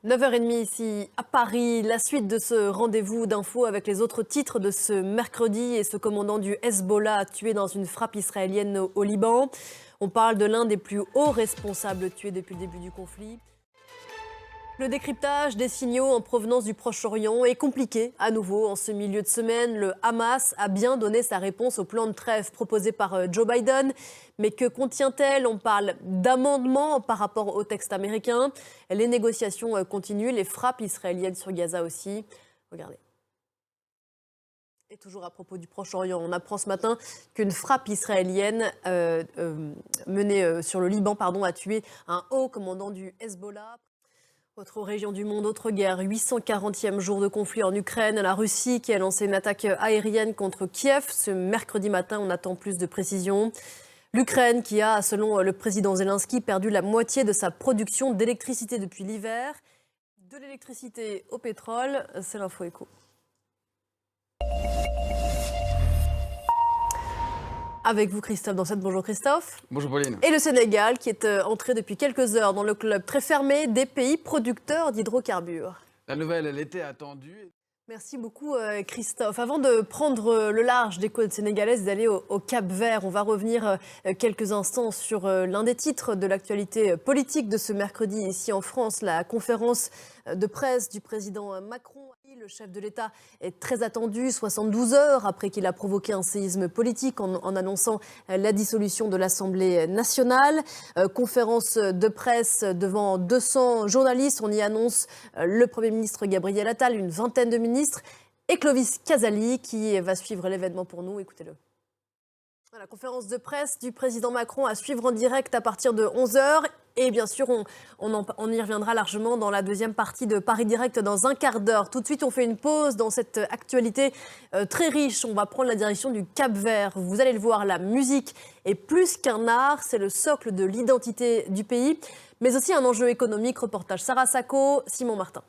9h30 ici à Paris, la suite de ce rendez-vous d'infos avec les autres titres de ce mercredi et ce commandant du Hezbollah tué dans une frappe israélienne au Liban. On parle de l'un des plus hauts responsables tués depuis le début du conflit. Le décryptage des signaux en provenance du Proche-Orient est compliqué à nouveau en ce milieu de semaine. Le Hamas a bien donné sa réponse au plan de trêve proposé par Joe Biden. Mais que contient-elle? On parle d'amendements par rapport au texte américain. Les négociations continuent, les frappes israéliennes sur Gaza aussi. Regardez. Et toujours à propos du Proche-Orient, on apprend ce matin qu'une frappe israélienne menée sur le Liban a tué un haut commandant du Hezbollah. Autre région du monde, autre guerre, 840e jour de conflit en Ukraine. La Russie qui a lancé une attaque aérienne contre Kiev. Ce mercredi matin, on attend plus de précisions. L'Ukraine qui a, selon le président Zelensky, perdu la moitié de sa production d'électricité depuis l'hiver. De l'électricité au pétrole, c'est l'info écho. Avec vous, Christophe Dansette. Bonjour Christophe. Bonjour Pauline. Et le Sénégal qui est entré depuis quelques heures dans le club très fermé des pays producteurs d'hydrocarbures. La nouvelle, elle était attendue. Merci beaucoup Christophe. Avant de prendre le large des côtes sénégalaises et d'aller au Cap-Vert, on va revenir quelques instants sur l'un des titres de l'actualité politique de ce mercredi ici en France, la conférence de presse du président Macron. Le chef de l'État est très attendu, 72 heures après qu'il a provoqué un séisme politique en annonçant la dissolution de l'Assemblée nationale. Conférence de presse devant 200 journalistes. On y annonce le Premier ministre Gabriel Attal, une vingtaine de ministres et Clovis Casali qui va suivre l'événement pour nous. Écoutez-le. La conférence de presse du président Macron à suivre en direct à partir de 11h. Et bien sûr, on y reviendra largement dans la deuxième partie de Paris Direct dans un quart d'heure. Tout de suite, on fait une pause dans cette actualité très riche. On va prendre la direction du Cap-Vert. Vous allez le voir, la musique est plus qu'un art. C'est le socle de l'identité du pays, mais aussi un enjeu économique. Reportage Sarah Sacco, Simon Martin.